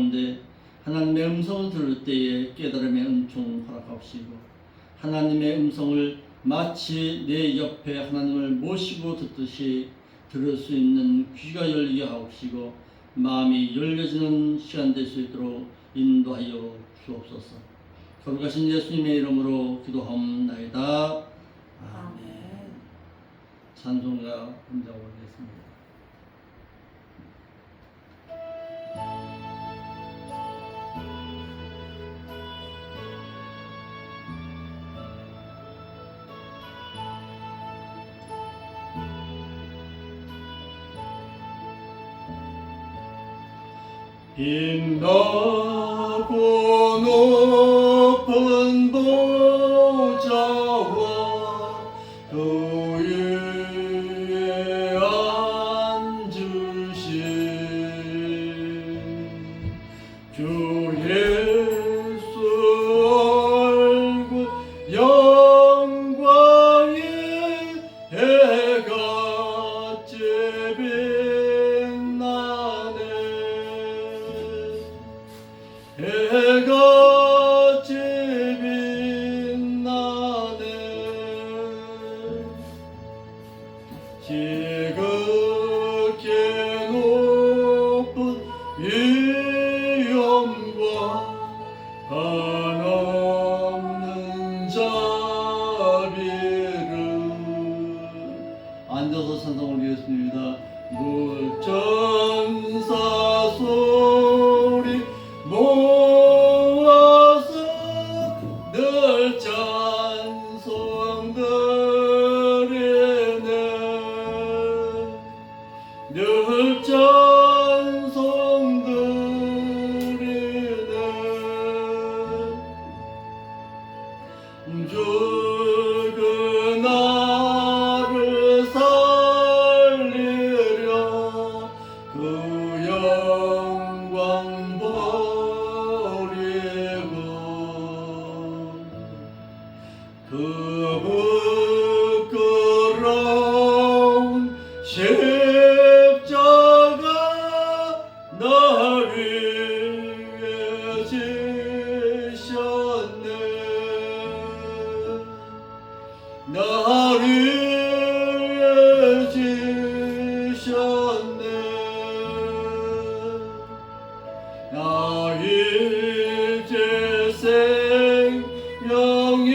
가운데 하나님의 음성을 들을 때에 깨달음의 은총 허락하옵시고, 하나님의 음성을 마치 내 옆에 하나님을 모시고 듣듯이 들을 수 있는 귀가 열리게 하옵시고, 마음이 열려지는 시간 될 수 있도록 인도하여 주옵소서. 거룩하신 예수님의 이름으로 기도하옵나이다. 아멘. 찬송가 혼자 올리겠습니다. 빛나고 높은 보좌와 그 위에 앉으신 주 예수 얼굴 영광의 해같이 빛나네. 해같이 빛나네. 지극히 높은 위엄과 한없는 자비를. 앉아서 찬송 올리겠습니다. 무천사 소리 모아서 늘 찬송 드리네. 늘 찬송 드리네. 주 나를 살리려 그 영광 버리고 그 부끄러운 십자가 나 위에 지셨네. 나 위에 지셨네. 나 이제 생명이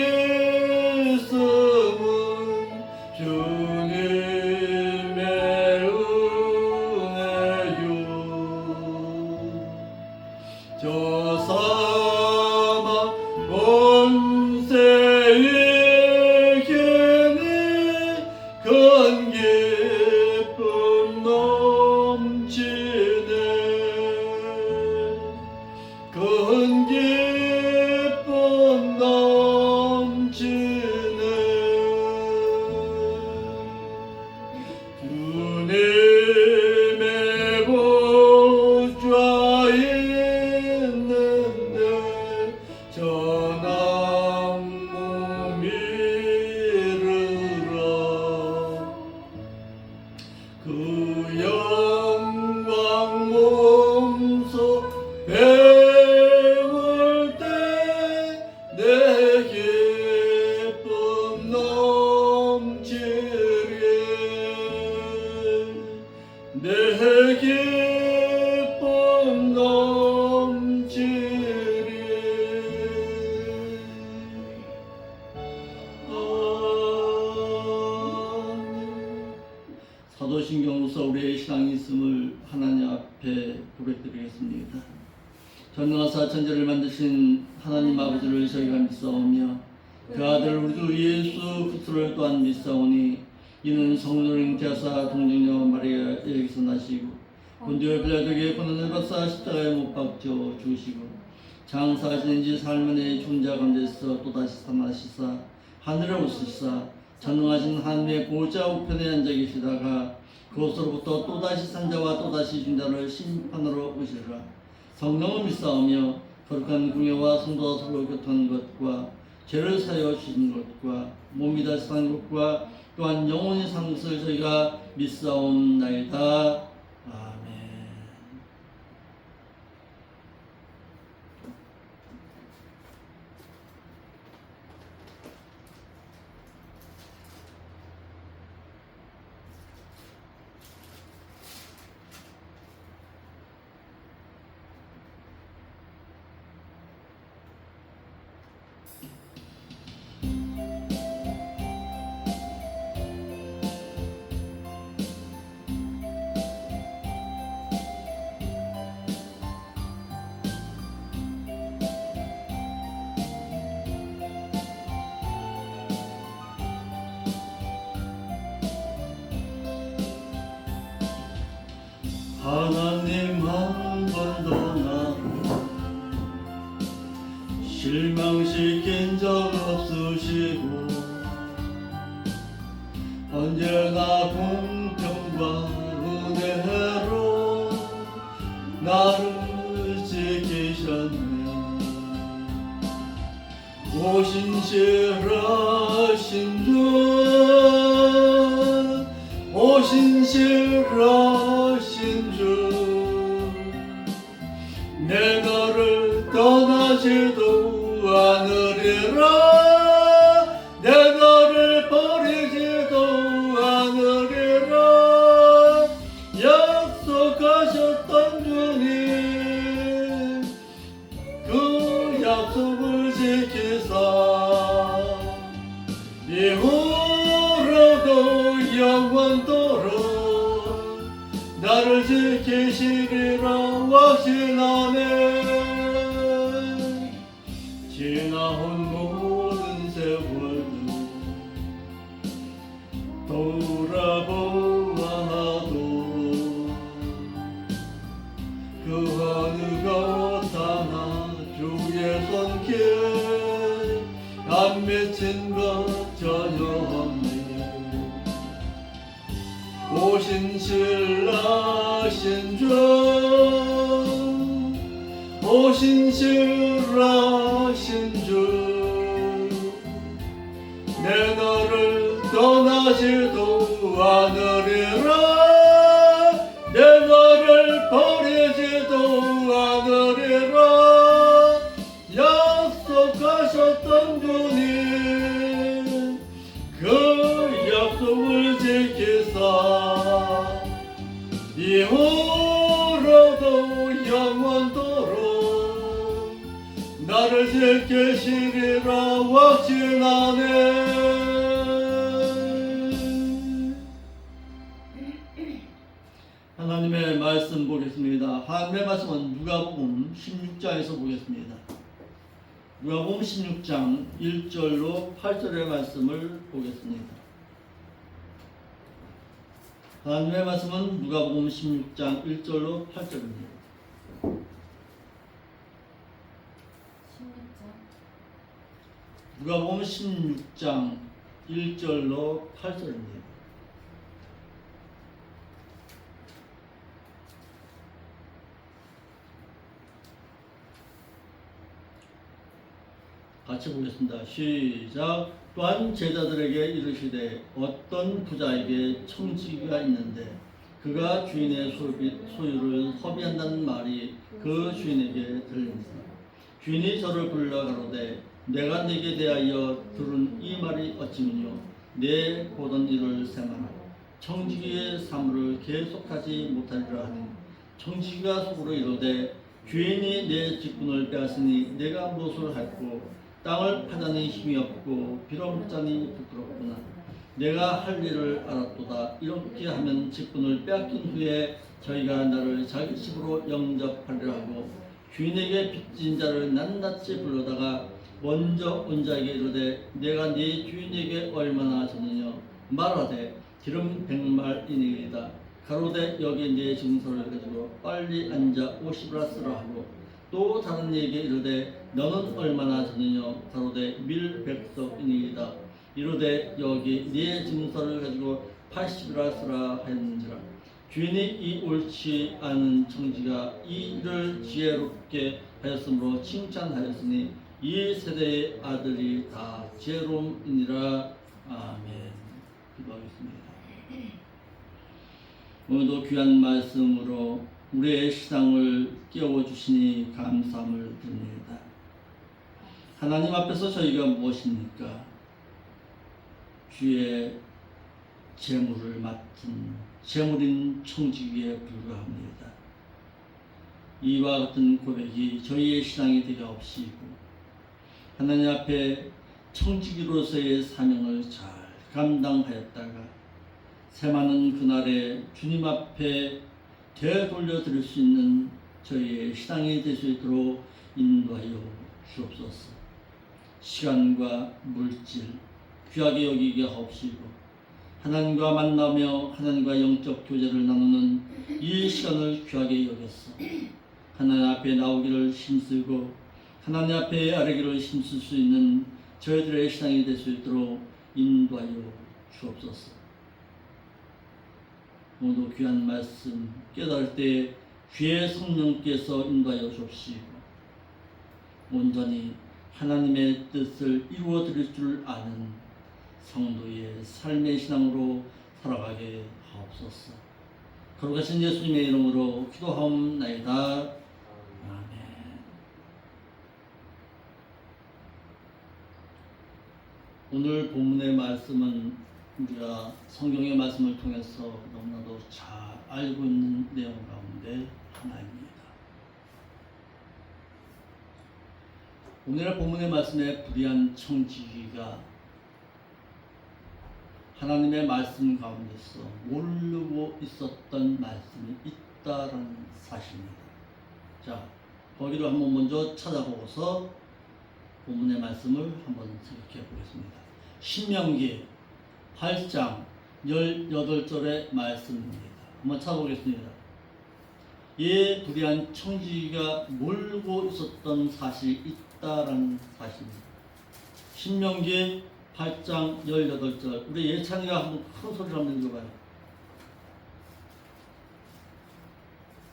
있음은 주님의 은혜요. 저 사망 권세의 큰 기쁨 넘치네. 큰 기쁨 넘치네. 주님의 보좌 있는데 전한 몸 이르라. 그 영광 몸소 배울 때 내 기쁨 넘치리. 내 기쁨 넘치리. 사도신경으로서 우리의 신앙이 있음을 하나님 앞에 고백드리겠습니다. 전능하사 천지를 만드신 하나님 아버지를 저희가 믿사오며 그 아들 우리 주 예수 그리스도를 또한 믿사오니 이는 성령을 잉태하사 동정녀 마리아에게서 나시고 본디오 빌라도에게 고난을 받사 십자가에 못 박혀 죽으시고 장사하시는 지 살만의 존재 가운데서 또다시 살아나시사 하늘에 오시사 전능하신 하나님의 보좌 우편에 앉아 계시다가 그곳으로부터 또다시 산자와 또다시 중자를 심판으로 오시리라. 성령을 믿사오며 거룩한 궁예와 성도와 서로 교통하는 것과 죄를 사하여 주시는 것과 몸이 다시 사는 것과 또한 영원히 사는 것을 저희가 믿사옵나이다. 아멘. 하나님 한 번도 나를 실망시킨 적 없으시고 언제나 공평과 은혜로 나를 지키셨네. 오신실하신 주, 오신실하신 주, 내 너를 떠나지도 않으리라, 내 너를 버리지도 않으리라. 약속하셨던 주님, 그 약속을 지키사 이후로도 영원토록 나를 지키시리라 확신하네. 지나온 모든 세월도 돌아보아도 그 어느 것 하나 주의 손길 안 맺힌 것 전혀 없네. 오신실하신 주, 오신실하신 주, 내 너를 떠나지도 않으리라, 내 너를 버리지도 않으리라. 약속하셨던 주님, 그 약속을 지키사 이후로도 영원토록 나를 지키시리라 확신하네. 하나님의 말씀 보겠습니다. 하나님의 말씀은 누가복음 16장에서 보겠습니다. 누가복음 16장 1절로 8절의 말씀을 보겠습니다. 하나님의 말씀은 누가복음 16장 1절로 8절입니다. 16장 누가복음 16장 1절로 8절입니다. 같이 보겠습니다. 시작. 또한 제자들에게 이르시되 어떤 부자에게 청지기가 있는데 그가 주인의 소유를 허비한다는 말이 그 주인에게 들립니다. 주인이 저를 불러 가로되 내가 네게 대하여 들은 이 말이 어찌미뇨. 내 보던 일을 생하라. 청지기의 사물을 계속하지 못하리라 하니 청지기가 속으로 이르되 주인이 내 직분을 빼앗으니 내가 무엇을 할꼬. 땅을 파자니 힘이 없고 빌어먹자니 부끄럽구나. 내가 할 일을 알았도다. 이렇게 하면 직분을 빼앗긴 후에 저희가 나를 자기 집으로 영접하리라 하고 주인에게 빚진 자를 낱낱이 불러다가 먼저 온 자에게 이르되 내가 네 주인에게 얼마나 졌느냐. 말하되 기름 100말이니이다. 가로되 여기 네 증서를 가지고 빨리 앉아 50을 쓰라 하고 또 다른 이에게 이르되 너는 얼마나 졌느냐. 가로되 밀 100석이니이다. 이르되 여기 네 증서를 가지고 80이라 쓰라 하였는지라. 주인이 이 옳지 않은 청지가 이 일을 지혜롭게 하였으므로 칭찬하였으니 이 세대의 아들이 다 지혜로움이니라. 아멘. 기도하겠습니다. 오늘도 귀한 말씀으로 우리의 신앙을 깨워주시니 감사함을 드립니다. 하나님 앞에서 저희가 무엇입니까? 주의 재물을 맡은 재물인 청지기에 불과합니다. 이와 같은 고백이 저희의 신앙이 되게 없이고 하나님 앞에 청지기로서의 사명을 잘 감당하였다가 새마는 그날에 주님 앞에 되돌려 드릴 수 있는 저희의 신앙이 될 수 있도록 인도하여 주옵소서. 시간과 물질 귀하게 여기게 하옵시고 하나님과 만나며 하나님과 영적 교제를 나누는 이 시간을 귀하게 여겼어 하나님 앞에 나오기를 힘쓰고 하나님 앞에 아뢰기를 힘쓸 수 있는 저희들의 신앙이 될 수 있도록 인도하여 주옵소서. 오늘도 귀한 말씀 깨달을 때 귀의 성령께서 인도하여 주옵시고 온전히 하나님의 뜻을 이루어 드릴 줄 아는 성도의 삶의 신앙으로 살아가게 하옵소서. 거룩하신 예수님의 이름으로 기도하옵나이다. 아멘. 오늘 본문의 말씀은 우리가 성경의 말씀을 통해서 너무나도 잘 알고 있는 내용 가운데 하나입니다. 오늘의 본문의 말씀에 불의한 청지기가 하나님의 말씀 가운데서 모르고 있었던 말씀이 있다는 사실입니다. 자, 거기를 한번 먼저 찾아보고서 본문의 말씀을 한번 생각해 보겠습니다. 신명기 8장 18절의 말씀입니다. 한번 찾아보겠습니다. 이 불의한 청지기가 몰고 있었던 사실이 있다라는 사실입니다. 신명기 8장 18절 우리 예찬이가 한번 큰 소리로 한번 읽어봐요.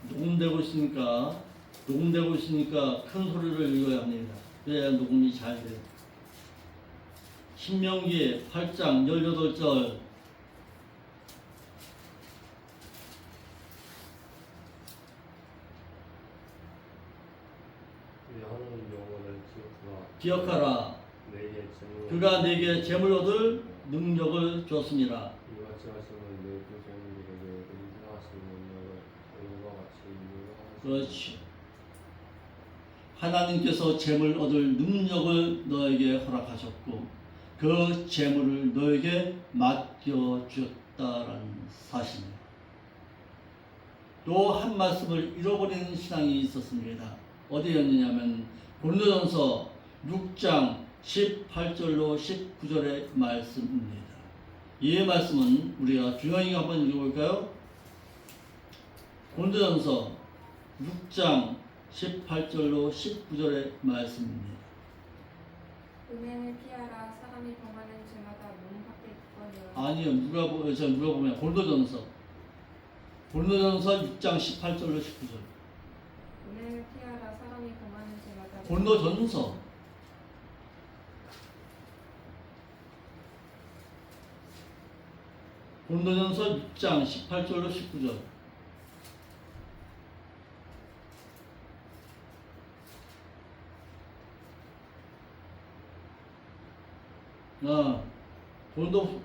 녹음되고 있으니까 큰 소리로 읽어야 합니다. 그래야 녹음이 잘 돼요. 신명기 8장 18절 기억하라. 그가 내게 재물 얻을 능력을 줬습니다. 그렇지. 하나님께서 재물 얻을 능력을 너에게 허락하셨고 그 재물을 너에게 맡겨주었다라는 사실입니다. 또 한 말씀을 잃어버리는 신앙이 있었습니다. 어디였느냐면 고린도전서 6장 18절로 19절의 말씀입니다. 이 말씀은 우리가 주영이가 한번 읽어볼까요? 고린도전서 6장 18절로 19절의 말씀입니다. 은혜를 피하라. 사람이 범하는 죄마다 몸 밖에 있거니와. 아니요, 누가 보면 고린도전서 6장 18절로 19절. 은혜를 피하라. 사람이 범하는 죄마다. 고린도전서 6장 18절로 19절. 고린도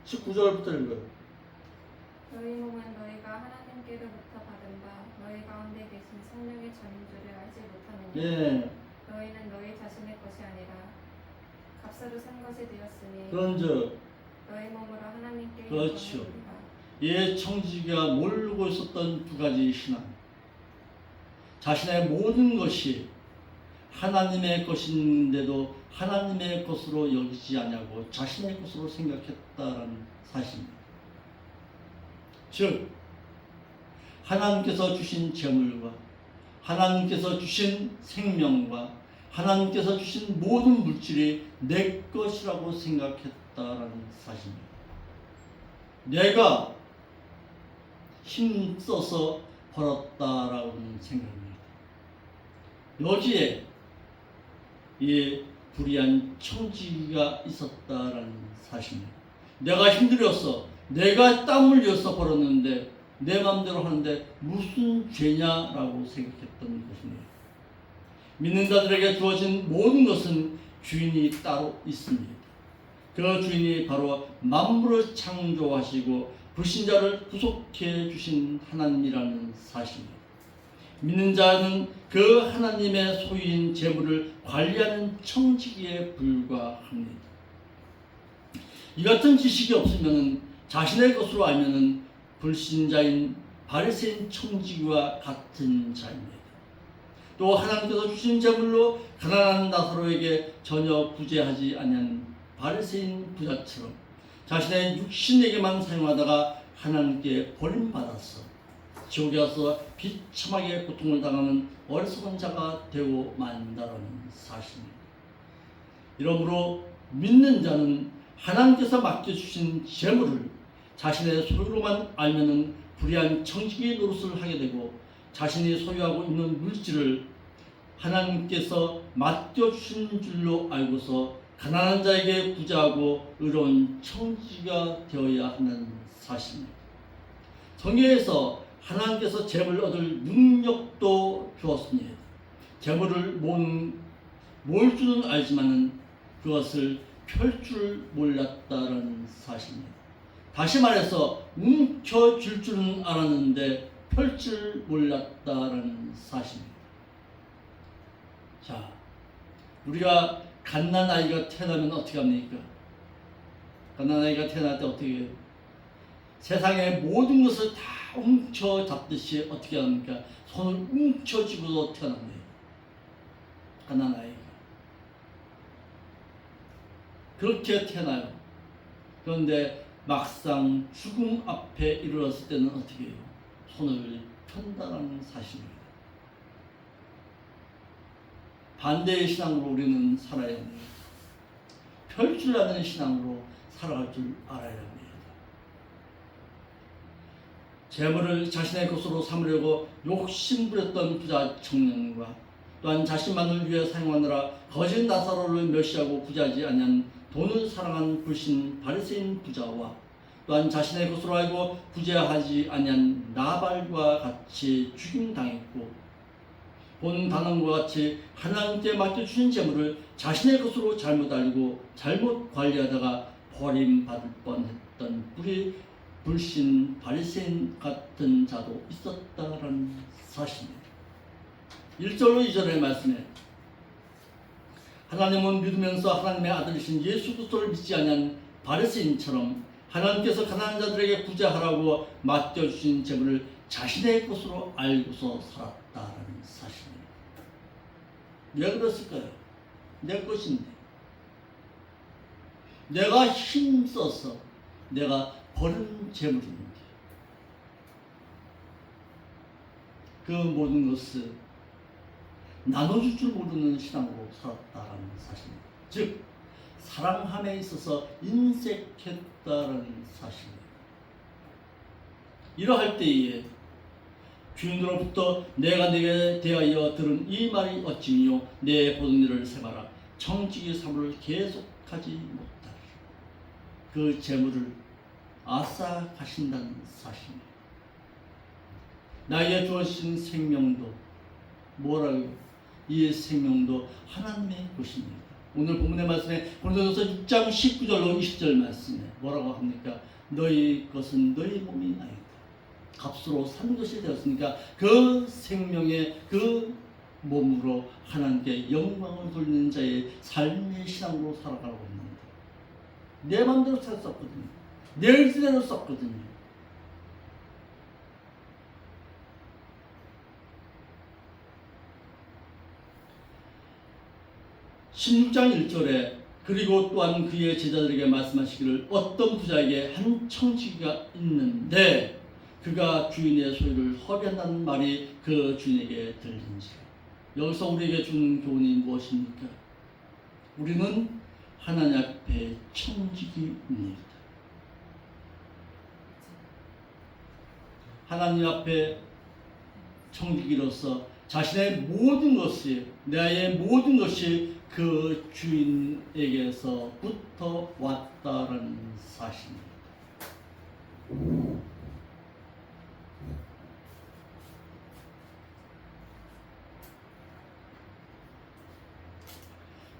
19절부터 읽어요. 너희 몸은 너희가 하나님께로부터 받은 바 너희 가운데 계신 성령의 전인 줄을 알지 못하느냐. 예. 너희는 너희 자신의 것이 아니라 값으로 산 것이 되었으니 그런즉 너희 몸으로 하나님께 그렇죠. 영광을 예, 청지기가 모르고 있었던 두 가지 신앙. 자신의 모든 것이 하나님의 것인데도 하나님의 것으로 여기지 않냐고 자신의 것으로 생각했다라는 사실입니다. 즉 하나님께서 주신 재물과 하나님께서 주신 생명과 하나님께서 주신 모든 물질이 내 것이라고 생각했다라는 사실입니다. 내가 힘써서 벌었다라는 생각입니다. 여기에 이 불의한 청지기가 있었다라는 사실입니다. 내가 힘들었어. 내가 땀 흘려서 벌었는데 내 마음대로 하는데 무슨 죄냐라고 생각했던 것입니다. 믿는 자들에게 주어진 모든 것은 주인이 따로 있습니다. 그 주인이 바로 만물을 창조하시고 불신자를 구속해 주신 하나님이라는 사실입니다. 믿는 자는 그 하나님의 소유인 재물을 관리하는 청지기에 불과합니다. 이 같은 지식이 없으면 자신의 것으로 알면 불신자인 바리새인 청지기와 같은 자입니다. 또 하나님께서 주신 재물로 가난한 나사로에게 전혀 구제하지 아니한 바리새인 부자처럼 자신의 육신에게만 사용하다가 하나님께 버림받아서 지옥에 가서 비참하게 고통을 당하는 어리석은 자가 되고 만다는 사실입니다. 이러므로 믿는 자는 하나님께서 맡겨주신 재물을 자신의 소유로만 알면은 불의한 청지기 노릇을 하게 되고 자신이 소유하고 있는 물질을 하나님께서 맡겨주신 줄로 알고서 가난한 자에게 구제하고 의로운 청지기가 되어야 하는 사실입니다. 성경에서 하나님께서 재물을 얻을 능력도 주었습니다. 재물을 모을 줄은 알지만은 그것을 펼 줄 몰랐다는 사실입니다. 다시 말해서 움켜쥘 줄은 알았는데 펼 줄 몰랐다는 사실입니다. 자, 우리가 갓난아이가 태어나면 어떻게 합니까? 갓난아이가 태어날 때 어떻게 해요? 세상의 모든 것을 다 훔쳐잡듯이 어떻게 합니까? 손을 훔쳐쥐고 태어납니다. 갓난아이가. 그렇게 태어나요. 그런데 막상 죽음 앞에 이르렀을 때는 어떻게 해요? 손을 편다는 사실입니다. 반대의 신앙으로 우리는 살아야 합니다. 펼 줄 아는 신앙으로 살아갈 줄 알아야 합니다. 재물을 자신의 것으로 삼으려고 욕심부렸던 부자 청년과 또한 자신만을 위해 사용하느라 거짓 나사로를 멸시하고 구제하지 아니한 돈을 사랑한 불신 바리새인 부자와 또한 자신의 것으로 알고 구제하지 아니한 나발과 같이 죽임당했고 본 단원과 같이 하나님께 맡겨주신 재물을 자신의 것으로 잘못 알고 잘못 관리하다가 버림받을 뻔했던 불신 바리새인 같은 자도 있었다는 사실입니다. 1절로 2절의 말씀에 하나님은 믿으면서 하나님의 아들이신 예수 그리스도를 믿지 않은 바리새인처럼 하나님께서 가난한 자들에게 구제하라고 맡겨주신 재물을 자신의 것으로 알고서 살았다는 사실입니다. 왜 그랬을까요? 내 것인데 내가 힘써서 내가 버린 재물인데 그 모든 것을 나눠줄 줄 모르는 신앙으로 살았다는 사실입니다. 즉 사랑함에 있어서 인색했다는 사실입니다. 이러할 때에 주인으로부터 내가 내게 대하여 들은 이 말이 어찌미요 내 보던 일을 세마라 청지기 사물을 계속하지 못하리. 그 재물을 앗아가신다는 사실입니다. 나에게 주어진 생명도 뭐라고요? 이 생명도 하나님의 것입니다. 오늘 본문의 말씀에 고린도전서 6장 19절로 20절 말씀에 뭐라고 합니까? 너희 것은 너희 몸이 아니다. 값으로 산 것이 되었으니까 그 생명의 그 몸으로 하나님께 영광을 돌리는 자의 삶의 신앙으로 살아가고 있는데 내 마음대로 살았거든요. 내 의지대로 썼거든요. (16장 1절에) 그리고 또한 그의 제자들에게 말씀하시기를 어떤 부자에게 한 청지기가 있는데 그가 주인의 소유를 허비한다는 말이 그 주인에게 들린지라. 여기서 우리에게 주는 교훈이 무엇입니까? 우리는 하나님 앞에 청지기입니다. 하나님 앞에 청지기로서 자신의 모든 것이 나의 모든 것이 그 주인에게서부터 왔다는 사실입니다.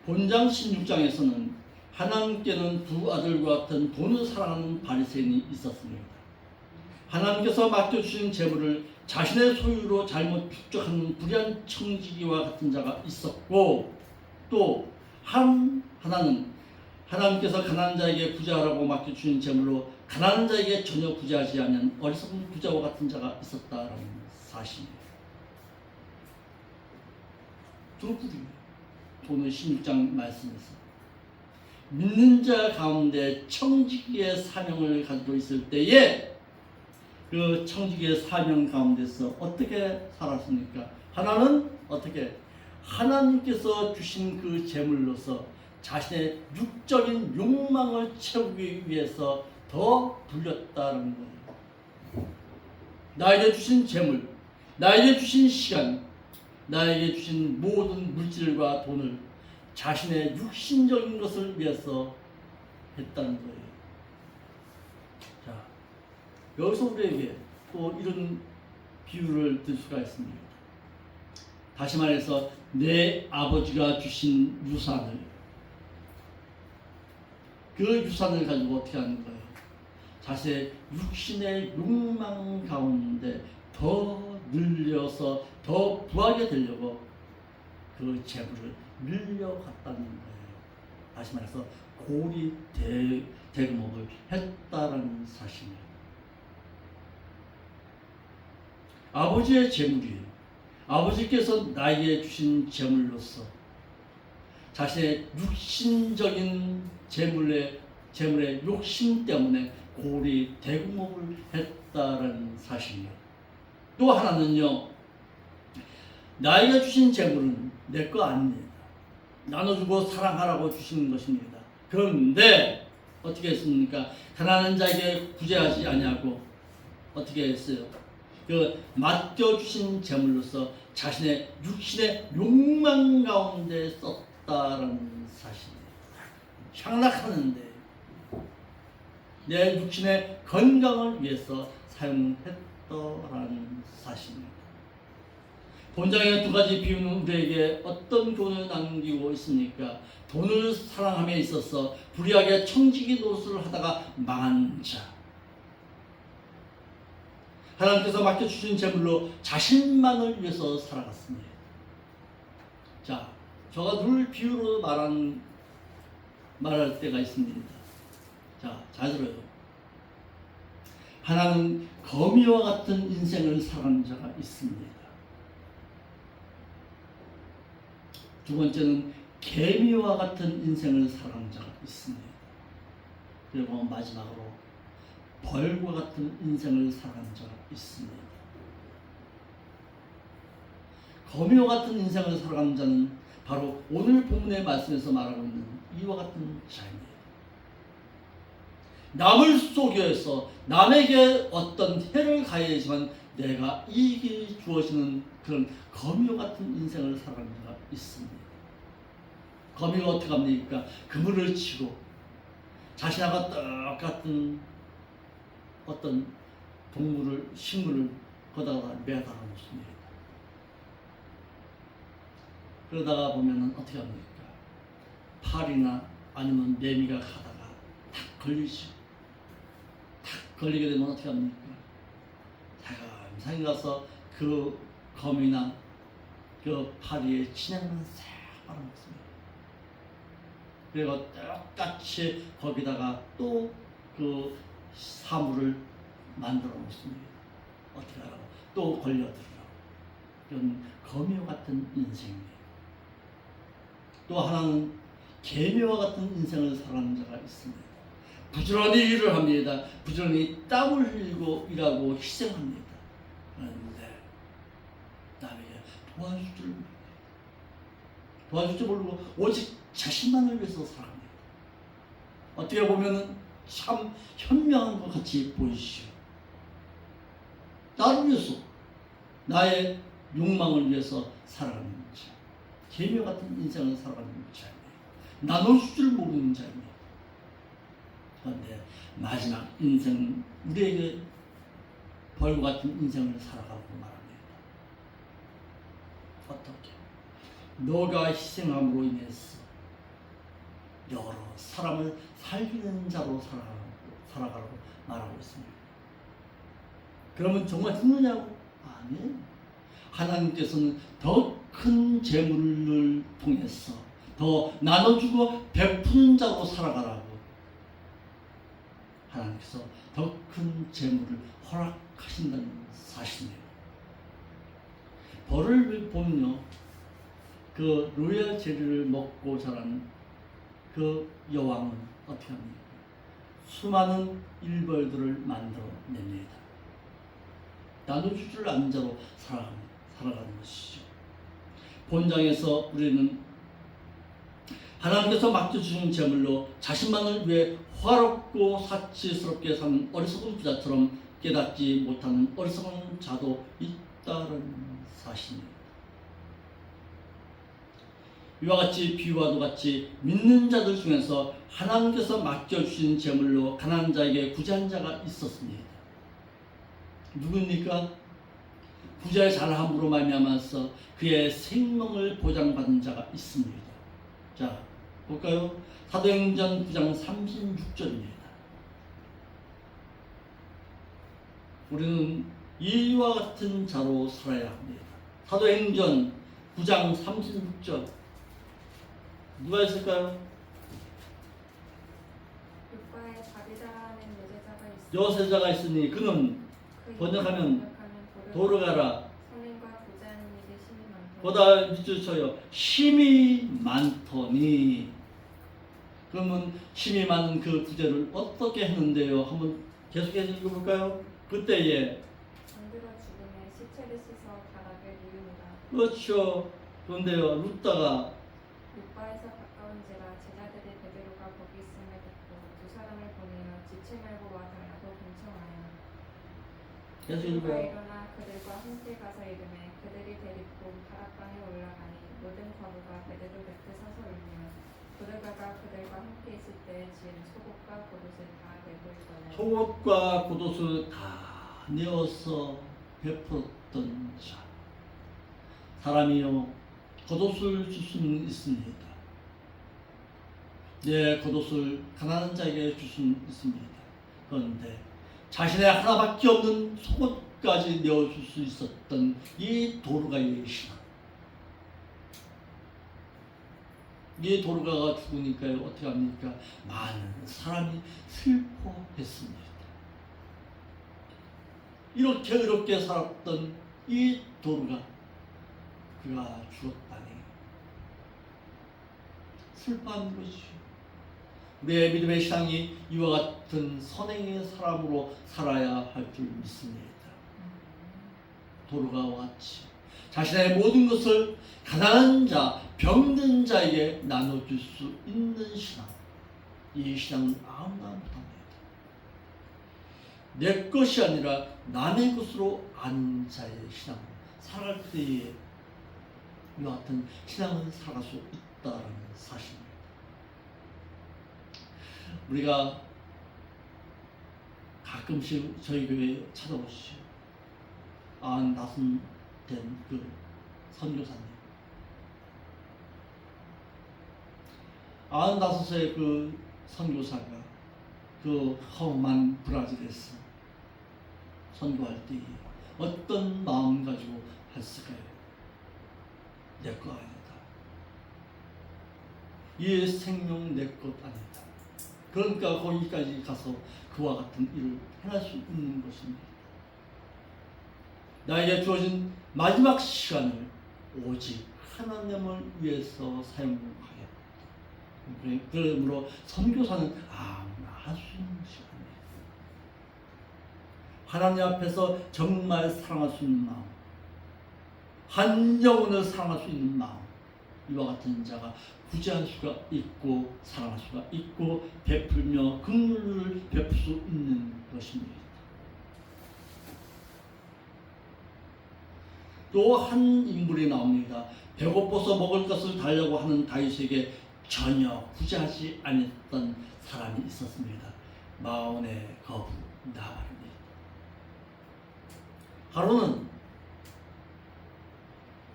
본장 16장에서는 하나님께는 두 아들과 같은 돈을 사랑하는 바리새인이 있었습니다. 하나님께서 맡겨주신 재물을 자신의 소유로 잘못 축적하는 불의한 청지기와 같은 자가 있었고, 또 하나는 하나님께서 가난한 자에게 구제하라고 맡겨주신 재물로 가난한 자에게 전혀 구제하지 않는 어리석은 부자와 같은 자가 있었다라는 사실이에요. 두루두루 오늘 16장 말씀에서 믿는 자 가운데 청지기의 사명을 가지고 있을 때에 그 청지기의 사명 가운데서 어떻게 살았습니까? 하나는 어떻게 하나님께서 주신 그 재물로서 자신의 육적인 욕망을 채우기 위해서 더 불렸다는 거예요. 나에게 주신 재물, 나에게 주신 시간, 나에게 주신 모든 물질과 돈을 자신의 육신적인 것을 위해서 했다는 거예요. 자, 여기서 우리에게 또 이런 비유를 들 수가 있습니다. 다시 말해서 내 아버지가 주신 유산을, 그 유산을 가지고 어떻게 하는 거예요? 자신의 육신의 욕망 가운데 더 늘려서 더 부하게 되려고 그 재물을 늘려갔다는 거예요. 다시 말해서 고리 대금업을 했다라는 사실이에요. 아버지의 재물이에요. 아버지께서 나에게 주신 재물로서 자신의 육신적인 재물의 욕심 때문에 고리 대금업을 했다라는 사실이에요. 또 하나는요, 나에게 주신 재물은 내 거 아닙니다. 나눠주고 사랑하라고 주시는 것입니다. 그런데 어떻게 했습니까? 가난한 자에게 구제하지 아니하고 어떻게 했어요? 그 맡겨주신 재물로서 자신의 육신의 욕망 가운데 썼다라는 사실이에요. 향락하는데 내 육신의 건강을 위해서 사용했다라는 사실입니다. 본장의 두 가지 비유는 우리에게 어떤 교훈을 남기고 있습니까? 돈을 사랑함에 있어서 불의하게 청지기 노릇을 하다가 망한 자, 하나님께서 맡겨주신 재물로 자신만을 위해서 살아갔습니다. 자, 제가 늘 비유로 말할 때가 있습니다. 자, 잘 들어요. 하나는 거미와 같은 인생을 살아가는 자가 있습니다. 두 번째는 개미와 같은 인생을 살아가는 자가 있습니다. 그리고 마지막으로 벌과 같은 인생을 살아가는 자가 있습니다. 거미와 같은 인생을 살아가는 자는 바로 오늘 본문의 말씀에서 말하고 있는 이와 같은 자입니다. 남을 속여서 남에게 어떤 해를 가해야지만 내가 이익이 주어지는 그런 거미와 같은 인생을 살아가는 자가 있습니다. 거미가 어떻게 합니까? 그물을 치고 자신하고 똑같은 어떤 식물을 거다가 매달아 놓습니다. 그러다가 보면은 어떻게 합니까? 팔이나 아니면 매미가 가다가 탁 걸리죠. 탁 걸리게 되면 어떻게 합니까? 자기 가서 그 거미나 그 파리에 진액만 싹 빨아먹습니다. 그리고 똑같이 거기다가 또 그 사물을 만들어 놓습니다. 어떻게 하라고? 또 걸려들으라고. 이런 거미와 같은 인생입니다. 또 하나는 개미와 같은 인생을 살아가는 자가 있습니다. 부지런히 일을 합니다. 부지런히 땀을 흘리고 일하고 희생합니다. 그런데 남에게 도와줄 줄 모르고 오직 자신만을 위해서 살아갑니다. 어떻게 보면은 참 현명한 것 같이 보이시오. 나를 위해서, 나의 욕망을 위해서 살아가는 자, 개미 같은 인생을 살아가는 자입니다. 나눌 줄 모르는 자입니다. 그런데 마지막 인생, 우리에게 벌과 같은 인생을 살아가고 말합니다. 어떻게? 너가 희생함으로 인해서 여러 사람을 살리는 자로 살아가라고 말하고 있습니다. 그러면 정말 죽느냐고? 아니에요. 하나님께서는 더 큰 재물을 통해서 더 나눠주고 베푸는 자로 살아가라고 하나님께서 더 큰 재물을 허락하신다는 사실이에요. 벌을 보면요, 그 로얄 제리를 먹고 자란 그 여왕은 어떻게 합니까? 수많은 일벌들을 만들어냅니다. 나눠줄 줄 아는 자로 살아가는 것이죠. 본장에서 우리는 하나님께서 맡겨주신 제물로 자신만을 위해 화롭고 사치스럽게 사는 어리석은 부자처럼 깨닫지 못하는 어리석은 자도 있다는 사실입니다. 이와 같이 비유와도 같이 믿는 자들 중에서 하나님께서 맡겨주신 제물로 가난한 자에게 구제한 자가 있었습니다. 누구입니까? 부자의 잘함으로 말미암아서 그의 생명을 보장받은 자가 있습니다. 자, 볼까요? 사도행전 9장 36절입니다. 우리는 이와 같은 자로 살아야 합니다. 사도행전 9장 36절 누가 있을까요? 육과에 자비다라는 여제자가 있으니 여세자가 있으니 그는 번역하면 도르가라 선행과 부자는 이게 힘이 많다. 보다 밑줄 쳐요. 힘이 많더니. 그러면 힘이 많은 그 부제를 어떻게 했는데요? 한번 계속해서 읽어볼까요? 그때에 잠들어 죽음에 시체를 씻어 바닥에 누이니라. 그렇죠. 그런데요, 룻다가 육과에서 가까운지라 제자들이 베드로가 거기 있음을 듣고 두 사람을 보내어 지체 말고 와 달라고 분청하여 계속 베드로가 읽어요. 일어나 그들과 함께 가서 이르매 그들이 데리고 바락방에 올라가니 모든 과부가 베드로 곁에 서서 울며 도르가가 그들과 함께 있을 때 지은 속옷과 겉옷을 다 내고 있거늘 속옷과 겉옷을 다 내어서 베풀었던 자. 사람이요, 겉옷을 줄 수는 있습니다. 내 겉옷을 가난한 자에게 줄 수는 있습니다. 그런데 자신의 하나밖에 없는 속옷까지 내어줄 수 있었던 이 도르가의 신앙. 이 도르가가 죽으니까요, 어떻게 합니까? 많은 사람이 슬퍼했습니다. 이렇게 어렵게 살았던 이 도르가, 그가 죽었다니 슬퍼한 것이죠. 우리의 믿음의 신앙이 이와 같은 선행의 사람으로 살아야 할 줄 믿습니다. 도르가와 같이 자신의 모든 것을 가난한 자, 병든 자에게 나눠줄 수 있는 신앙. 이 신앙은 아무나 못합니다. 내 것이 아니라 남의 것으로 아는 자의 신앙. 살아갈 때에 이와 같은 신앙을 살아갈 수 있다는 사실입니다. 우리가 가끔씩 저희 교회에 찾아오시죠. 95 된 그 선교사님. 95세 그 선교사가 그 험한 브라질에서 선교할 때 어떤 마음 가지고 했을까요? 내 것 아니다. 이 생명 내 것 아니다. 그러니까 거기까지 가서 그와 같은 일을 행할 수 있는 것입니다. 나에게 주어진 마지막 시간을 오직 하나님을 위해서 사용하겠다. 그러므로 선교사는 아무나 할 수 있는 시간이에요. 하나님 앞에서 정말 사랑할 수 있는 마음, 한 영혼을 사랑할 수 있는 마음, 이와 같은 자가 구제할 수가 있고 사랑할 수가 있고 베풀며 긍휼을 베풀 수 있는 것입니다. 또 한 인물이 나옵니다. 배고파서 먹을 것을 달라고 하는 다윗에게 전혀 구제하지 않았던 사람이 있었습니다. 마온의 거부 나발입니다. 하루는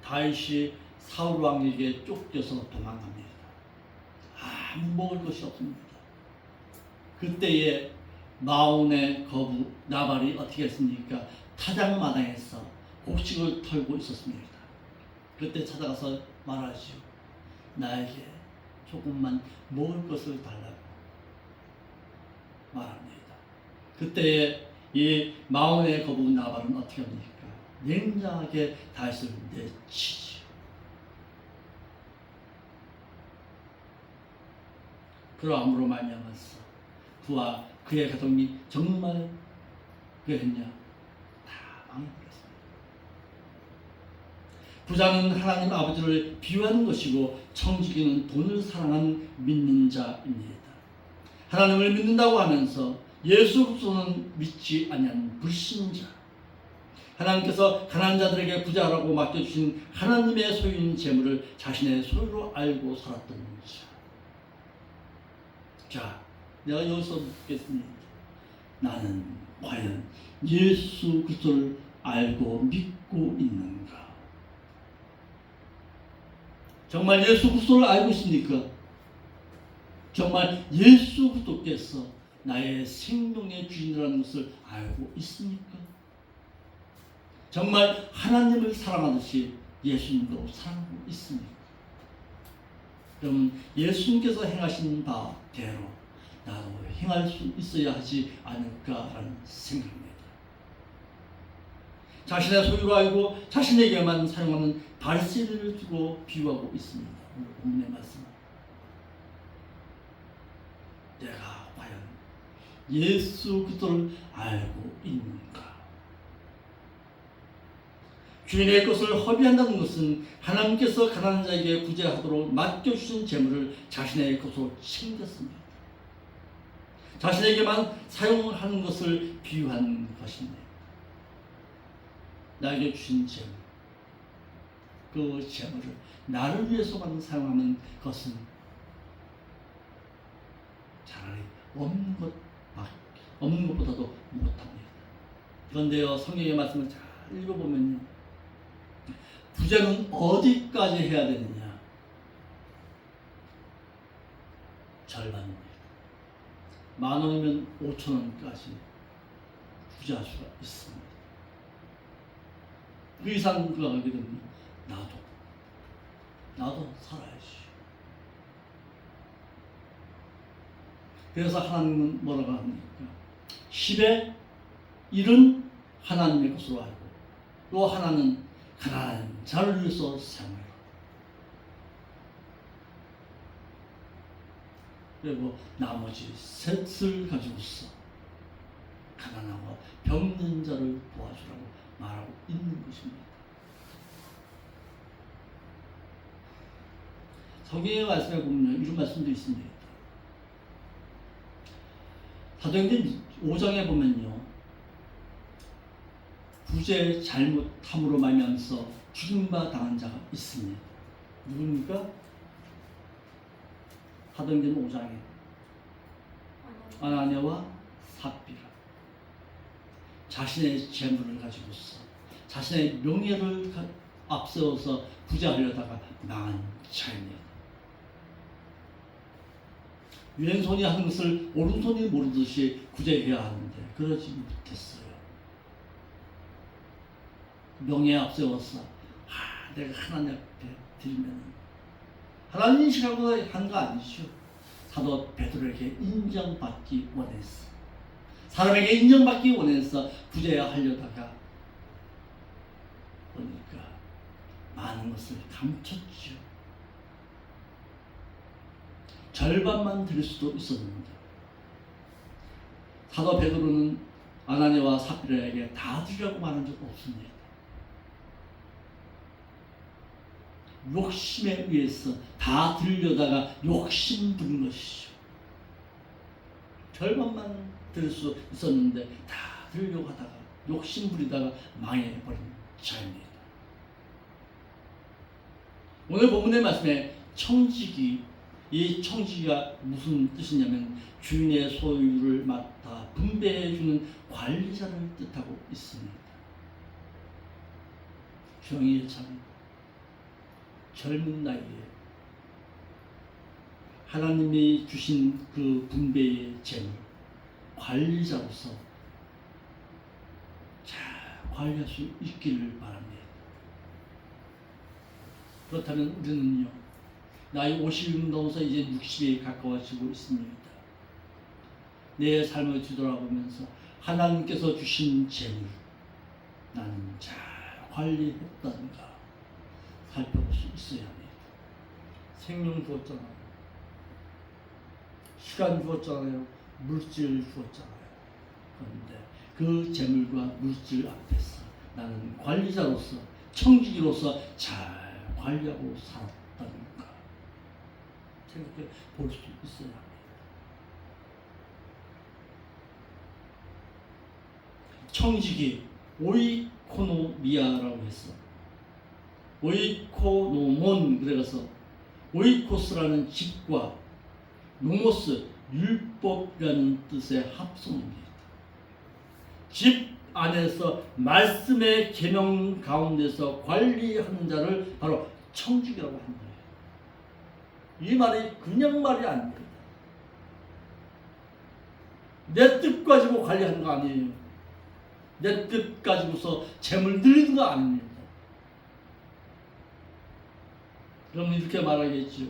다윗이 사울 왕에게 쫓겨서 도망갑니다. 아무 먹을 것이 없습니다. 그때에 마온의 거부 나발이 어떻게 했습니까? 타작마당에서 곡식을 털고 있었습니다. 그때 찾아가서 말하지요. 나에게 조금만 먹을 것을 달라고 말합니다. 그때 이 마온의 거부 나발은 어떻게 합니까? 냉정하게 다윗을 내치지요. 그러함으로 말미암아서 그와 그의 가족이 정말 그랬냐? 다 망해버렸습니다. 부자는 하나님 아버지를 비유하는 것이고 청지기는 돈을 사랑하는 믿는 자입니다. 하나님을 믿는다고 하면서 예수 그리스도는 믿지 아니하는 불신자. 하나님께서 가난한 자들에게 부자라고 맡겨주신 하나님의 소유인 재물을 자신의 소유로 알고 살았던 자. 자, 내가 여기서 묻겠습니다. 나는 과연 예수 그리스도를 알고 믿고 있는가? 정말 예수 그리스도를 알고 있습니까? 정말 예수 그리스도께서 나의 생명의 주인이라는 것을 알고 있습니까? 정말 하나님을 사랑하듯이 예수님도 사랑하고 있습니까? 그럼 예수님께서 행하신 바대로 나도 행할 수 있어야 하지 않을까라는 생각입니다. 자신의 소유로 알고 자신에게만 사용하는 바리새인을 두고 비유하고 있습니다. 오늘 본문의 말씀은 내가 과연 예수 그리스도를 알고 있는가? 주인의 것을 허비한다는 것은 하나님께서 가난한 자에게 구제하도록 맡겨주신 재물을 자신의 것으로 챙겼습니다. 자신에게만 사용하는 것을 비유한 것입니다. 나에게 주신 재물, 그 재물을 나를 위해서만 사용하는 것은 차라리 없는 것보다도 못합니다. 그런데요, 성경의 말씀을 잘 읽어보면요, 부자는 어디까지 해야 되느냐? 절반입니다. 10,000원이면 5,000원까지 부자할 수가 있습니다. 그 이상 들어가게 되면 나도 살아야지. 그래서 하나님은 뭐라고 합니까? 10의 1은 하나님의 것으로 알고 또 하나는 가난한 자를 위해서 사용해라. 그리고 나머지 셋을 가지고서 가난하고 병든 자를 도와주라고 말하고 있는 것입니다. 성경의 말씀에 보면 이런 말씀도 있습니다. 사도행전 5장에 보면요, 부재의 잘못함으로 말미암아서 죽임바 당한 자가 있습니다. 누굽니까? 사도행전 5장에 아나니아와 삽비라, 자신의 재물을 가지고서 자신의 명예를 앞세워서 부자하려다가 망한 자입니다. 왼손이 하는 것을 오른손이 모르듯이 구제해야 하는데 그러지 못했어요. 명예에 앞세워서 내가 하나님 앞에 드리면 하나님 인식하고 한 거 아니죠. 사도 베드로에게 인정받기 원했어. 사람에게 인정받기 원해서 구제해야 하려다가 보니까 많은 것을 감췄죠. 절반만 드릴 수도 있었는데 사도 베드로는 아나니아와 삽비라에게 다 드리라고 말한 적 없습니다. 욕심에 의해서 다 드리려다가 욕심 부린 것이죠. 절반만 드릴 수 있었는데 다 드리려고 하다가 욕심 부리다가 망해버린 자입니다. 오늘 본문의 말씀에 청지기, 이 청지기가 무슨 뜻이냐면 주인의 소유를 맡아 분배해주는 관리자를 뜻하고 있습니다. 주영이 참 젊은 나이에 하나님이 주신 그 분배의 재물 관리자로서 잘 관리할 수 있기를 바랍니다. 그렇다면 우리는요, 나이 50이 넘어서 이제 60에 가까워지고 있습니다. 내 삶을 뒤돌아보면서 하나님께서 주신 재물, 나는 잘 관리했던가 살펴볼 수 있어야 합니다. 생명 주었잖아요. 시간 주었잖아요. 물질 주었잖아요. 그런데 그 재물과 물질 앞에서 나는 관리자로서, 청지기로서 잘 관리하고 살았던가 생각해 볼 수 있어야 합니다. 청지기 오이코노미아라고 했어. 오이코노몬, 그래서 오이코스라는 집과 노모스, 율법이라는 뜻의 합성입니다. 집 안에서 말씀의 계명 가운데서 관리하는 자를 바로 청지기라고 하는 거예요. 이 말이 그냥 말이 아닙니다. 내 뜻 가지고 관리하는 거 아니에요. 내 뜻 가지고서 재물 늘리는 거 아닙니다. 그럼 이렇게 말하겠죠.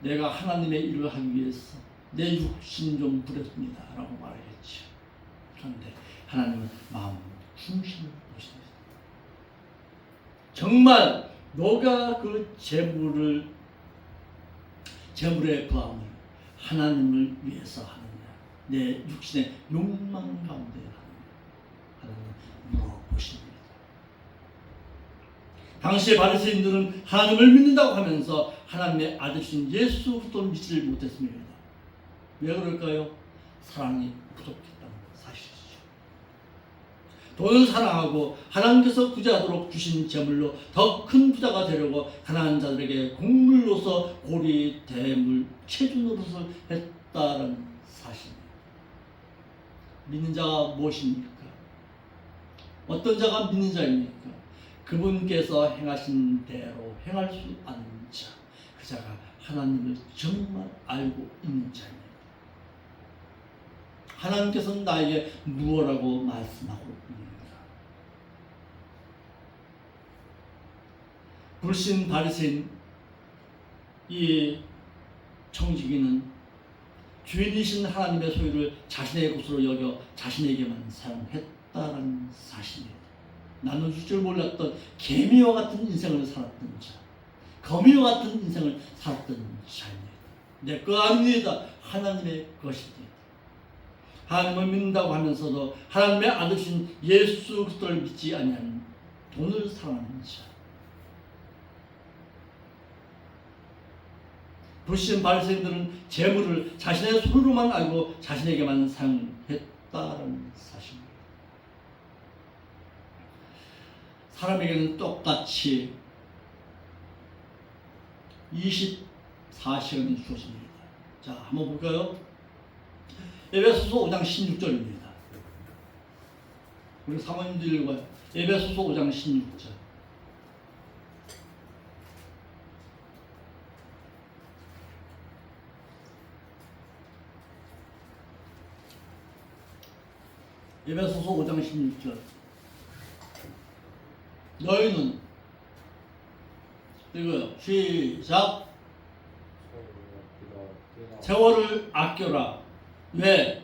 내가 하나님의 일을 하기 위해서 내 육신 좀 부렸습니다 라고 말하겠죠. 그런데 하나님은 마음 중심을 보십니다. 정말 너가 그 재물의 부함을 하나님을 위해서 하느냐, 내 육신의 욕망 가운데 하느냐, 하나님은 물어보십니다. 당시의 바리새인들은 하나님을 믿는다고 하면서 하나님의 아들이신 예수 그리스도를 믿지를 못했습니다. 왜 그럴까요? 사랑이 부족했다는 사실이죠. 돈을 사랑하고 하나님께서 부자하도록 주신 재물로 더 큰 부자가 되려고 가난한 자들에게 곡물로서 고리, 대물, 체주노릇을 했다는 사실입니다. 믿는 자가 무엇입니까? 어떤 자가 믿는 자입니까? 그분께서 행하신 대로 행할 수 있는 자, 그 자가 하나님을 정말 알고 있는 자입니다. 하나님께서는 나에게 무엇라고 말씀하고 있는가? 불신 바리새인 이 청지기는 주인이신 하나님의 소유를 자신의 것으로 여겨 자신에게만 사용했다는 사실입니다. 나눠줄 줄 몰랐던 개미와 같은 인생을 살았던 자, 거미와 같은 인생을 살았던 자입니다. 내 거 아닙니다. 하나님의 것입니다. 하나님을 믿는다고 하면서도 하나님의 아들이신 예수 그리스도를 믿지 아니하는 돈을 사랑하는 자, 불신 바리새인들은 재물을 자신의 소유로만 알고 자신에게만 사용했다는 사실입니다. 사람에게는 똑같이 24시간이 주어집니다. 자, 한번 볼까요? 에베소서 5장 16절입니다. 우리 사모님들 읽어요. 에베소서 5장 16절. 에베소서 5장 16절. 너희는 읽어요. 시작. 세월을 아껴라. 왜?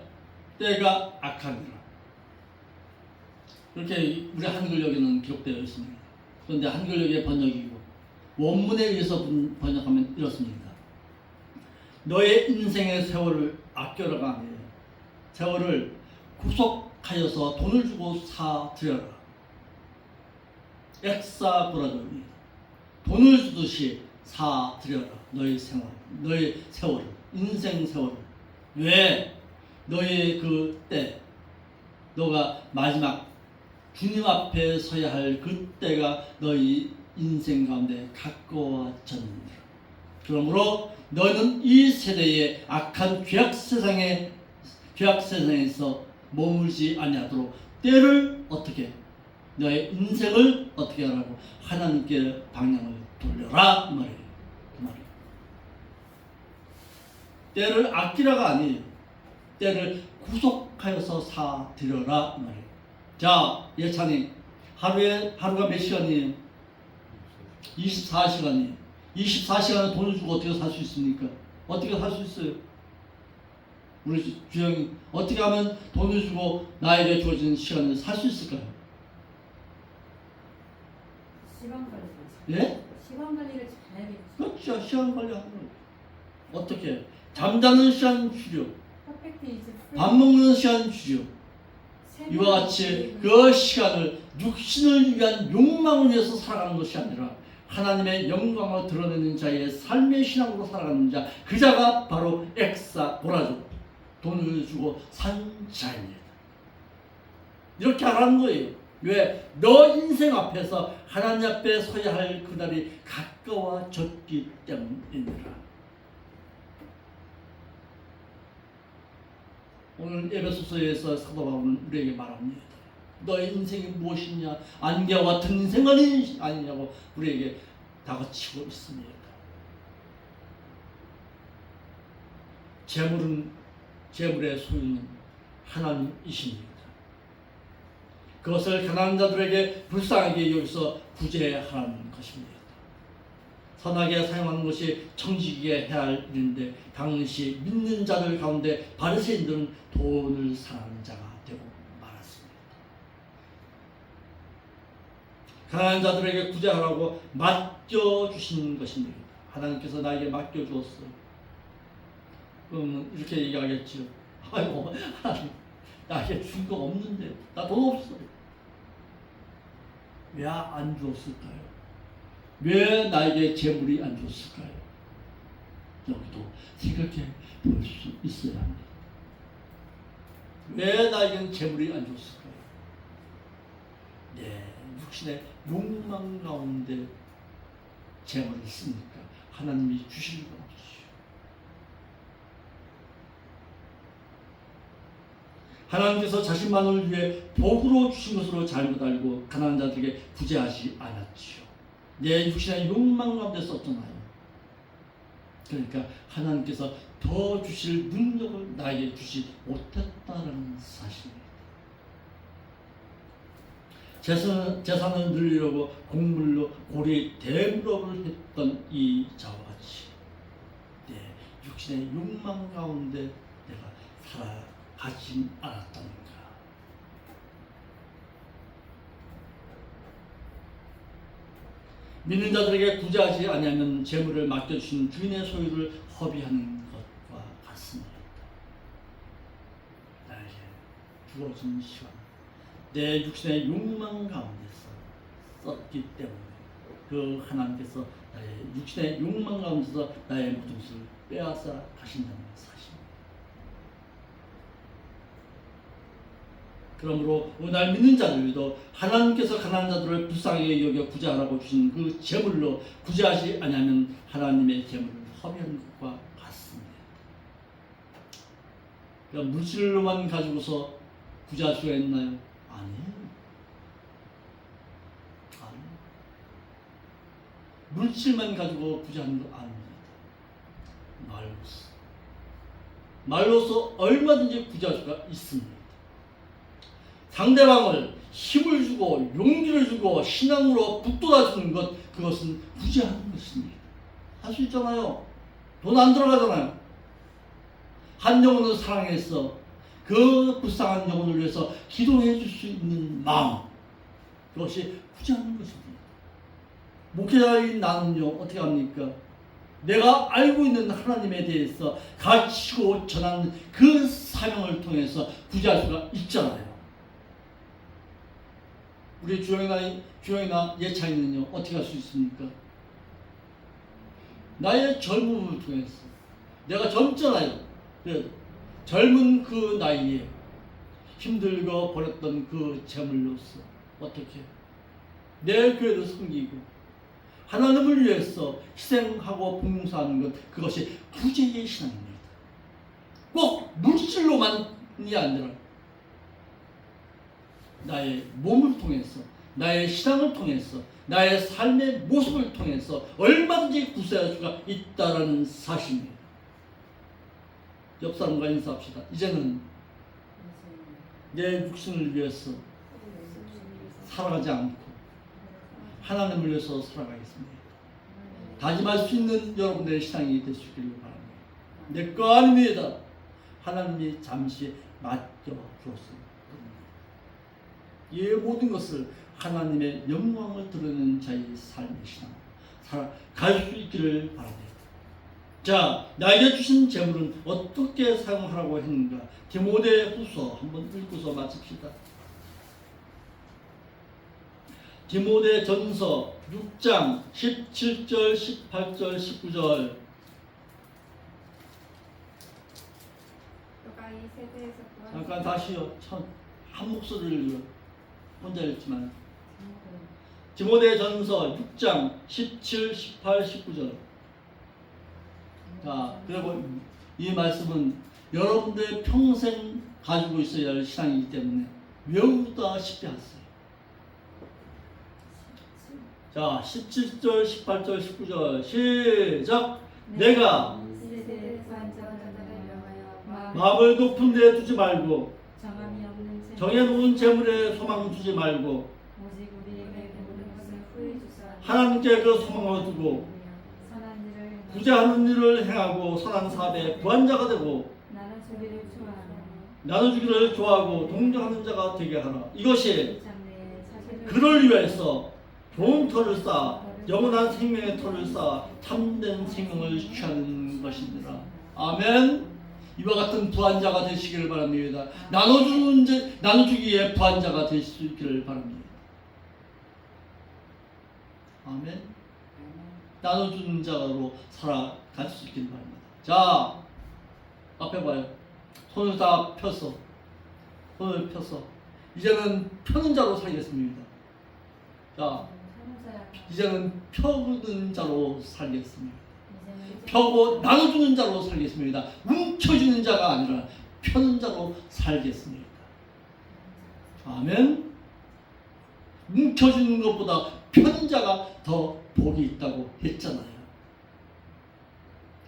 때가 악하니라. 이렇게 우리 한글역에는 기록되어 있습니다. 그런데 한글역의 번역이고 원문에 의해서 번역하면 이렇습니다. 너의 인생의 세월을 아껴라가 아니에요. 세월을 구속하여서 돈을 주고 사들여라. 엑사브라더입니다. 돈을 주듯이 사들여라. 너의 생활, 너의 세월을, 인생 세월을. 왜? 너의 그 때, 너가 마지막 주님 앞에 서야 할 그 때가 너희 인생 가운데 가까워졌느니라. 그러므로 너는 이 세대의 악한 죄악 세상에서 머물지 아니하도록 때를 어떻게, 너의 인생을 어떻게 하라고? 하나님께 방향을 돌려라 이 말이에요. 그 말이에요. 때를 아끼라가 아니에요. 때를 구속하여서 사들여라 이 말이에요. 자, 예찬이 하루가 몇 시간이에요? 24시간이에요. 24시간을 돈을 주고 어떻게 살 수 있습니까? 어떻게 살 수 있어요? 우리 주영이 어떻게 하면 돈을 주고 나에게 주어진 시간을 살 수 있을까요? 시간 관리. 예? 시간 관리를 잘해야겠지. 그렇죠. 시간 관리하는 거예요. 어떻게? 잠자는 시간 줄여. 퍼펙트 이즈 프리. 밥 먹는 시간 줄여. 이와 같이 그 시간을 육신을 위한 욕망을 위해서 살아가는 것이 아니라 하나님의 영광을 드러내는 자의 삶의 신앙으로 살아가는 자, 그 자가 바로 엑사고라죠. 돈을 주고 산 자입니다. 이렇게 하라는 거예요. 왜? 너 인생 앞에서 하나님 앞에 서야 할 그날이 가까워졌기 때문이니라. 오늘 에베소서에서 사도 바울은 우리에게 말합니다. 너의 인생이 무엇이냐? 안개와 같은 인생은 아니냐고 우리에게 다그치고 있습니다. 재물의 소유는 하나님이십니다. 그것을 가난한 자들에게 불쌍하게 여기서 구제하라는 것입니다. 선하게 사용하는 것이 청지기에 해야 할 일인데 당시 믿는 자들 가운데 바리새인들은 돈을 사랑하는 자가 되고 말았습니다. 가난한 자들에게 구제하라고 맡겨주시는 것입니다. 하나님께서 나에게 맡겨주었어요. 그럼 이렇게 얘기하겠죠. 아이고 하나님 나에게 준 거 없는데 나 돈 없어요. 왜 안 주었을까요? 왜 나에게 재물이 안 줬을까요? 여기도 생각해 볼 수 있어야 합니다. 왜 나에게는 재물이 안 줬을까요? 내 육신의 욕망 가운데 재물을 쓰니까 하나님이 주실 거 없이요. 하나님께서 자신만을 위해 복으로 주신 것으로 잘못 알고 가난한 자들에게 구제하지 않았지요. 내 육신의 욕망 가운데 썼잖아요. 그러니까 하나님께서 더 주실 능력을 나에게 주지 못했다는 사실입니다. 재산을 늘리려고 곡물로 고리 대물업을 했던 이 자와 같이 내 육신의 욕망 가운데 내가 살아가진 않았다는가. 믿는 자들에게 구제하지 아니하면 재물을 맡겨주신 주인의 소유를 허비하는 것과 같습니다. 나에게 주어진 시간, 내 육신의 욕망 가운데서 썼기 때문에 그 하나님께서 나의 육신의 욕망 가운데서 나의 모든 것을 빼앗아 가신다는 사실입니다. 그러므로 오늘 믿는 자들도 하나님께서 가난한 자들을 불쌍하게 여겨 구제하라고 주신 그 재물로 구제하지 아니하면 하나님의 재물을 허비하는 것과 같습니다. 그러니까 물질로만 가지고서 구제할 수가 있나요? 아니에요. 물질만 가지고 구제하는 거 아닙니다. 말로서 얼마든지 구제할 수가 있습니다. 상대방을 힘을 주고 용기를 주고 신앙으로 북돋아주는 것, 그것은 구제하는 것입니다. 할 수 있잖아요. 돈 안 들어가잖아요. 한 영혼을 사랑해서 그 불쌍한 영혼을 위해서 기도해 줄 수 있는 마음, 그것이 구제하는 것입니다. 목회자인 나는요, 어떻게 합니까? 내가 알고 있는 하나님에 대해서 가르치고 전하는 그 사명을 통해서 구제할 수가 있잖아요. 우리 주영이나 예찬이는요, 어떻게 할 수 있습니까? 나의 젊음을 통해서, 내가 젊잖아요. 젊은 그 나이에 힘들고 버렸던 그 재물로서 어떻게 내 교회를 섬기고 하나님을 위해서 희생하고 봉사하는 것, 그것이 구제의 신앙입니다. 꼭 물질로만이 아니라 나의 몸을 통해서, 나의 신앙을 통해서, 나의 삶의 모습을 통해서 얼마든지 구제할 수가 있다는 사실입니다. 옆 사람과 인사합시다. 이제는 내 육신을 위해서 살아가지 않고 하나님을 위해서 살아가겠습니다. 다짐할 수 있는 여러분들의 신앙이 될 수 있기를 바랍니다. 내 거 아닙니다. 하나님이 잠시 맡겨주었습니다. 이 모든 것을 하나님의 영광을 드러내는 자의 삶의 신앙 살아갈 수 있기를 바랍니다. 자, 나에게 주신 재물은 어떻게 사용하라고 했는가? 디모데후서 한번 읽고서 마칩시다. 디모데전서 6장 17절, 18절, 19절. 너가 이 세대에서 구원 잠깐 다시요. 한 목소리를 혼자 읽지만. 디모데전서 6장 17, 18, 19절. 자, 그리고 이 말씀은 여러분들의 평생 가지고 있어야 할 신앙이기 때문에 외우다시피 하세요. 자, 17절, 18절, 19절 시작. 내가 세대의 구원자들을 명하여 마음을 높은 데 두지 말고 정함이 없는 정해놓은 재물에 소망 두지 말고 오직 우리에게 모든 것을 후히 주사 하나님께 그 소망을 두고 선한 일을 행하고 부자하는 일을 행하고 선한 사업에 부한자가 되고 나눠주기를 좋아하며 나눠주기를 좋아하고 동정하는 자가 되게 하라. 이것이 장래에 자신을 그를 위해서 좋은 터를 쌓아 영원한 생명의 터를 쌓아 참된 생명을 취하는 것입니다. 아멘. 이와 같은 부한자가 되시기를 바랍니다. 나눠주기에 부한자가 될 수 있기를 바랍니다. 아멘. 나눠주는 자로 살아갈 수 있기를 바랍니다. 자, 앞에 봐요. 손을 다 펴서 손을 펴서 이제는 펴는 자로 살겠습니다. 자, 이제는 펴는 자로 살겠습니다. 펴고 나눠주는 자로 살겠습니다. 뭉쳐주는 자가 아니라 펴는 자로 살겠습니다. 아멘. 뭉쳐주는 것보다 펴는 자가 더 복이 있다고 했잖아요.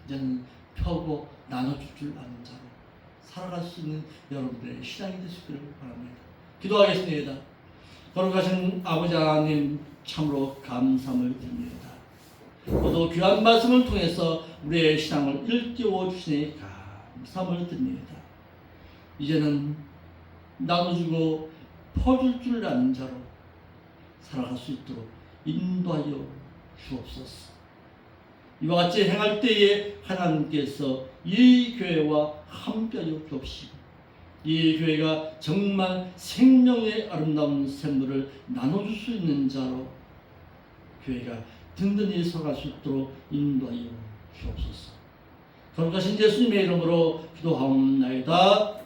이제는 펴고 나눠줄 줄 아는 자로 살아갈 수 있는 여러분들의 신앙이 되시기를 바랍니다. 기도하겠습니다. 거룩하신 아버지 하나님, 참으로 감사함을 드립니다. 모두 귀한 말씀을 통해서 우리의 신앙을 일깨워 주시니 감사함을 드립니다. 이제는 나눠주고 퍼줄 줄 아는 자로 살아갈 수 있도록 인도하여 주옵소서. 이와 같이 행할 때에 하나님께서 이 교회와 함께하여 주옵시고 이 교회가 정말 생명의 아름다운 샘물을 나눠줄 수 있는 자로 교회가 든든히 서갈 수 있도록 인도하여 주옵소서. 거룩하신 예수님의 이름으로 기도하옵나이다.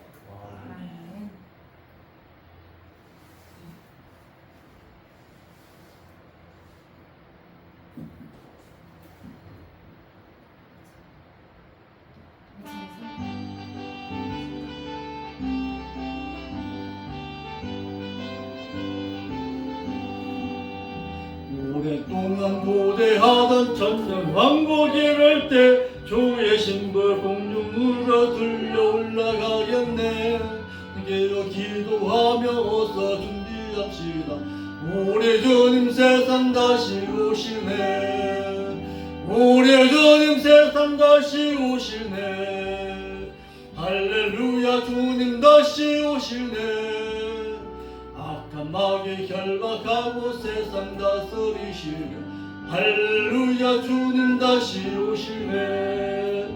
오랫동안 고대하던 천년 왕국이 이럴 때 주의 신부 공중으로 들려 올라가겠네. 깨어 기도하며 어서 준비합시다. 오래전임 세상 다시 오시네. 오래전임 세상 다시 오시네. 할렐루야, 주님 다시 오시네. 악한 마귀 결박하고 세상 다스리시며 할렐루야, 주님 다시 오시네.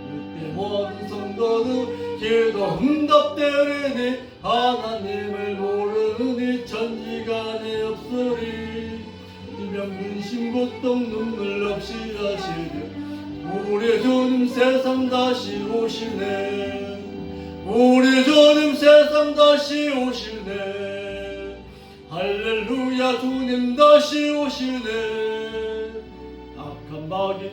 그때 모든 성도는 기도 응답되리니 하나님을 모르니 천지간에 없으리. 이병 근심 고통 눈물 없이 하시며 오래전임 세상 다시 오시네. 오래전임 세상 다시 오시네. 할렐루야, 주님 다시 오시네. 악한 마귀